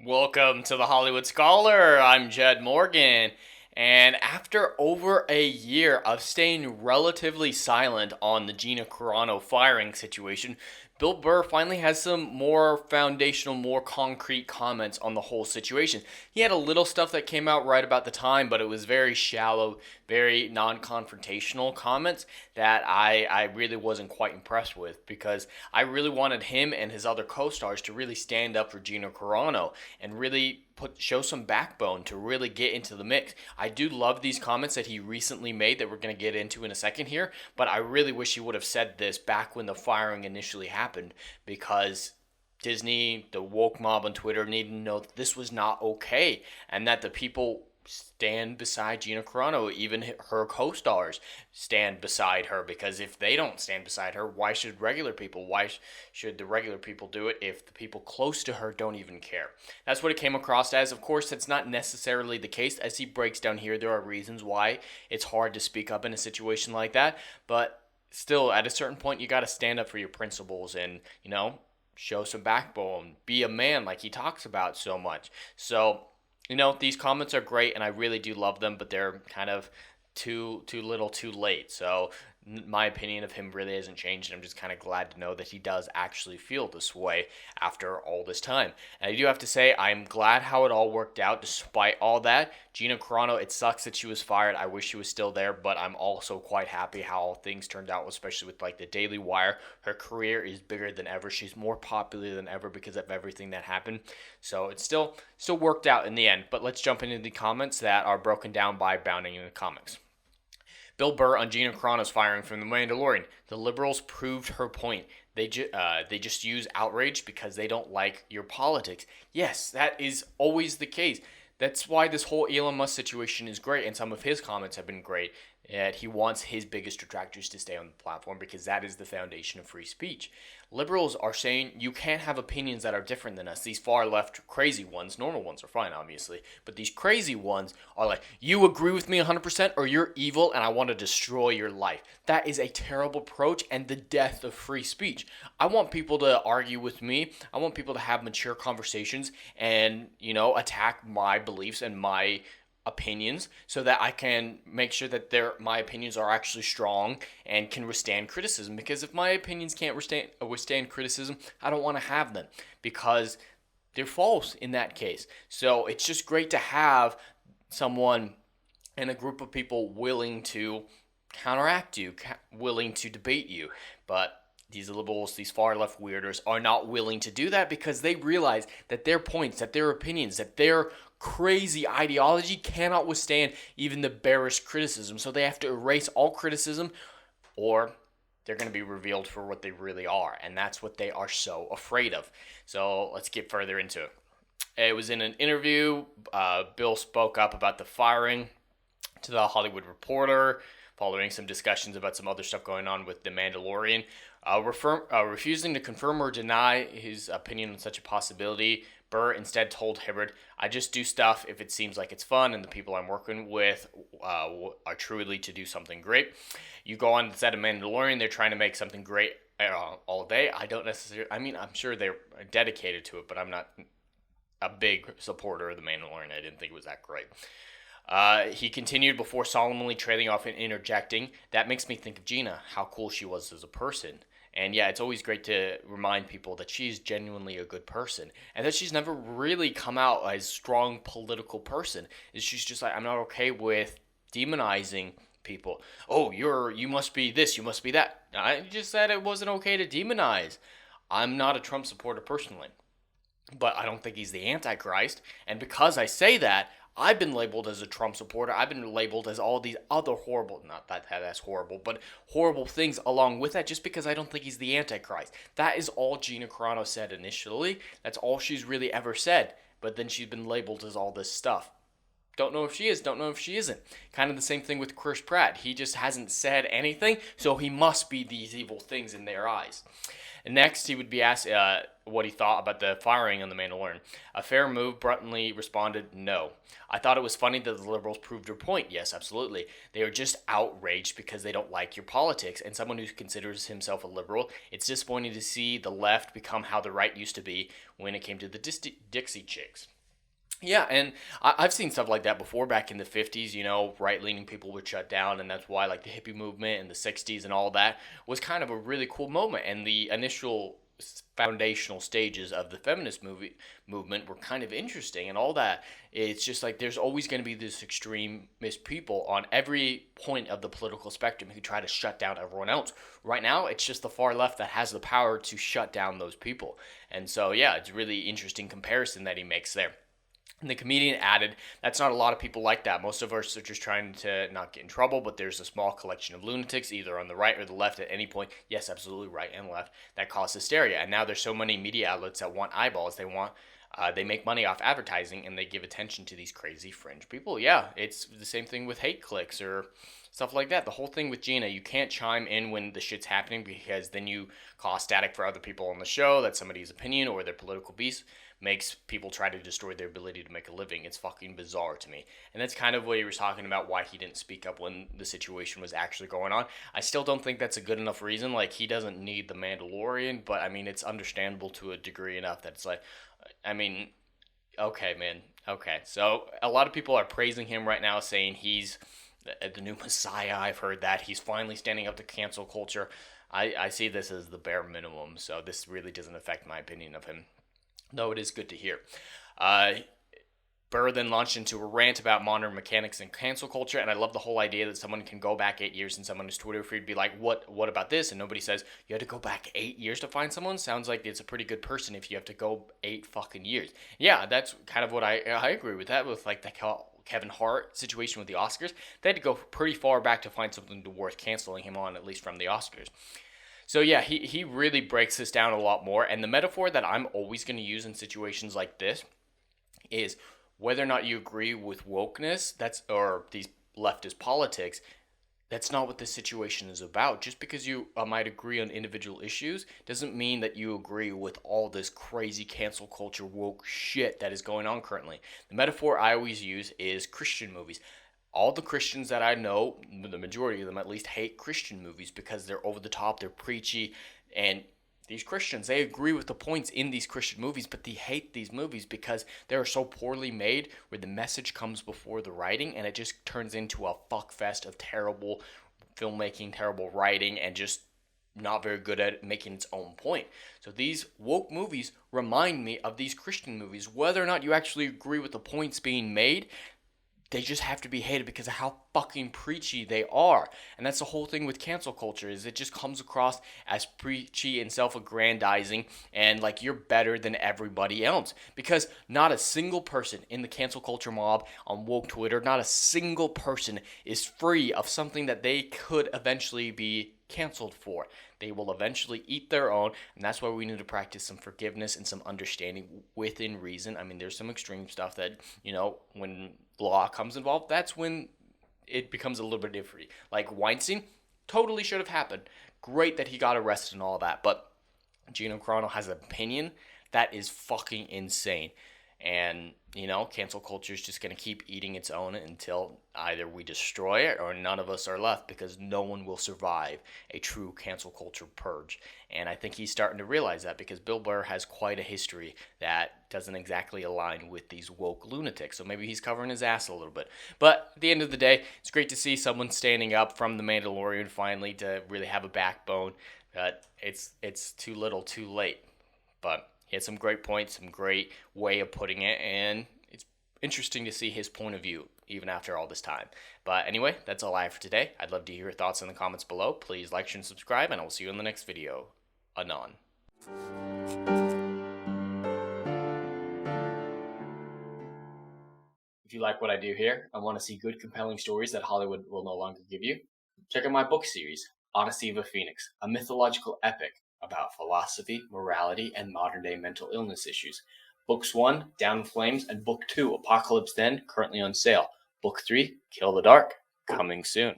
Welcome to the Hollywood Scholar. I'm Jed Morgan. And after over a year of staying relatively silent on the Gina Carano firing situation, Bill Burr finally has some more foundational, more concrete comments on the whole situation. He had a little stuff that came out right about the time, but it was very shallow, very non confrontational comments that I really wasn't quite impressed with because I really wanted him and his other co stars to really stand up for Gina Carano and really show some backbone to really get into the mix. I do love these comments that he recently made that we're going to get into in a second here, but I really wish he would have said this back when the firing initially happened because Disney, the woke mob on Twitter needed to know that this was not okay and that the people stand beside Gina Carano, even her co-stars stand beside her, because if they don't stand beside her, why should regular people? Why should the regular people do it if the people close to her don't even care? That's what it came across as. Of course, that's not necessarily the case. As he breaks down here, there are reasons why it's hard to speak up in a situation like that, but still, at a certain point, you got to stand up for your principles and, show some backbone, be a man like he talks about so much. So, these comments are great and I really do love them, but they're kind of too little too late. So my opinion of him really hasn't changed, and I'm just kind of glad to know that he does actually feel this way after all this time. And I do have to say, I'm glad how it all worked out despite all that. Gina Carano, it sucks that she was fired. I wish she was still there, but I'm also quite happy how things turned out, especially with like the Daily Wire. Her career is bigger than ever. She's more popular than ever because of everything that happened. So it's still worked out in the end. But let's jump into the comments that are broken down by Bounding in the Comics. Bill Burr on Gina Carano's firing from The Mandalorian. The liberals proved her point. They just use outrage because they don't like your politics. Yes, that is always the case. That's why this whole Elon Musk situation is great, and some of his comments have been great. That he wants his biggest detractors to stay on the platform because that is the foundation of free speech. Liberals are saying you can't have opinions that are different than us. These far left crazy ones, normal ones are fine, obviously, but these crazy ones are like, you agree with me 100% or you're evil and I want to destroy your life. That is a terrible approach and the death of free speech. I want people to argue with me. I want people to have mature conversations and, attack my beliefs and my opinions so that I can make sure that my opinions are actually strong and can withstand criticism, because if my opinions can't withstand criticism, I don't want to have them because they're false in that case. So it's just great to have someone and a group of people willing to counteract you, willing to debate you, but these liberals, these far left weirders are not willing to do that because they realize that their points, that their opinions, that their crazy ideology cannot withstand even the barest criticism. So they have to erase all criticism or they're going to be revealed for what they really are. And that's what they are so afraid of. So let's get further into it. It was in an interview. Bill spoke up about the firing to the Hollywood Reporter, following some discussions about some other stuff going on with The Mandalorian. Refusing to confirm or deny his opinion on such a possibility, Burr instead told Hibbard, I just do stuff if it seems like it's fun and the people I'm working with are truly to do something great. You go on the set of Mandalorian, they're trying to make something great all day. I don't necessarily, I'm sure they're dedicated to it, but I'm not a big supporter of The Mandalorian. I didn't think it was that great. He continued before solemnly trailing off and interjecting, that makes me think of Gina, how cool she was as a person. And yeah, it's always great to remind people that she's genuinely a good person and that she's never really come out as a strong political person. She's just like, I'm not okay with demonizing people. Oh, you must be this, you must be that. I just said it wasn't okay to demonize. I'm not a Trump supporter personally, but I don't think he's the Antichrist. And because I say that, I've been labeled as a Trump supporter. I've been labeled as all these other horrible, not that that's horrible, but horrible things along with that just because I don't think he's the Antichrist. That is all Gina Carano said initially. That's all she's really ever said. But then she's been labeled as all this stuff. Don't know if she is, don't know if she isn't. Kind of the same thing with Chris Pratt. He just hasn't said anything, so he must be these evil things in their eyes. And next, he would be asked what he thought about the firing on the Mandalorian. A fair move, bluntly responded, no. I thought it was funny that the liberals proved their point. Yes, absolutely. They are just outraged because they don't like your politics. And someone who considers himself a liberal, it's disappointing to see the left become how the right used to be when it came to the Dixie Chicks. Yeah, and I've seen stuff like that before back in the 50s, right leaning people would shut down, and that's why, like, the hippie movement in the 60s and all that was kind of a really cool moment. And the initial foundational stages of the feminist movement were kind of interesting and all that. It's just like there's always going to be this extremist people on every point of the political spectrum who try to shut down everyone else. Right now, it's just the far left that has the power to shut down those people. And so, yeah, it's a really interesting comparison that he makes there. And the comedian added, that's not a lot of people like that. Most of us are just trying to not get in trouble, but there's a small collection of lunatics, either on the right or the left at any point. Yes, absolutely, right and left, that cause hysteria. And now there's so many media outlets that want eyeballs. They make money off advertising, and they give attention to these crazy fringe people. Yeah, it's the same thing with hate clicks or stuff like that. The whole thing with Gina, you can't chime in when the shit's happening because then you cause static for other people on the show. That's somebody's opinion or their political beef makes people try to destroy their ability to make a living. It's fucking bizarre to me. And that's kind of what he was talking about, why he didn't speak up when the situation was actually going on. I still don't think that's a good enough reason. Like, he doesn't need the Mandalorian, but I mean, it's understandable to a degree enough that it's like, I mean, okay, man. Okay. So a lot of people are praising him right now, saying he's the new messiah. I've heard that. He's finally standing up to cancel culture. I see this as the bare minimum, so this really doesn't affect my opinion of him. No, it is good to hear. Burr then launched into a rant about modern mechanics and cancel culture, and I love the whole idea that someone can go back 8 years and someone's Twitter feed be like, what about this? And nobody says, you had to go back 8 years to find someone? Sounds like it's a pretty good person if you have to go 8 fucking years. Yeah, that's kind of what I agree with that, with like the Kevin Hart situation with the Oscars. They had to go pretty far back to find something worth canceling him on, at least from the Oscars. So yeah, he really breaks this down a lot more. And the metaphor that I'm always going to use in situations like this is whether or not you agree with wokeness, or these leftist politics, that's not what this situation is about. Just because you might agree on individual issues doesn't mean that you agree with all this crazy cancel culture woke shit that is going on currently. The metaphor I always use is Christian movies. All the Christians that I know, the majority of them at least, hate Christian movies because they're over the top, they're preachy, and these Christians, they agree with the points in these Christian movies, but they hate these movies because they are so poorly made where the message comes before the writing, and it just turns into a fuckfest of terrible filmmaking, terrible writing, and just not very good at making its own point. So these woke movies remind me of these Christian movies. Whether or not you actually agree with the points being made, they just have to be hated because of how fucking preachy they are. And that's the whole thing with cancel culture, is it just comes across as preachy and self-aggrandizing and like you're better than everybody else. Because not a single person in the cancel culture mob on woke Twitter, not a single person is free of something that they could eventually be canceled for. They will eventually eat their own, and that's why we need to practice some forgiveness and some understanding within reason. I mean, there's some extreme stuff that, when law comes involved, that's when it becomes a little bit different. Like Weinstein, totally should have happened. Great that he got arrested and all that, but Gina Carano has an opinion that is fucking insane. And, cancel culture is just going to keep eating its own until either we destroy it or none of us are left, because no one will survive a true cancel culture purge. And I think he's starting to realize that, because Bill Burr has quite a history that doesn't exactly align with these woke lunatics. So maybe he's covering his ass a little bit. But at the end of the day, it's great to see someone standing up from the Mandalorian finally to really have a backbone. It's too little, too late. But he had some great points, some great way of putting it, and it's interesting to see his point of view even after all this time. But anyway, that's all I have for today. I'd love to hear your thoughts in the comments below. Please like, share, and subscribe, and I will see you in the next video. Anon. If you like what I do here and want to see good, compelling stories that Hollywood will no longer give you, check out my book series, Odyssey of a Phoenix, a mythological epic about philosophy, morality, and modern-day mental illness issues. Books 1, Down in Flames, and Book 2, Apocalypse Then, currently on sale. Book 3, Kill the Dark, coming soon.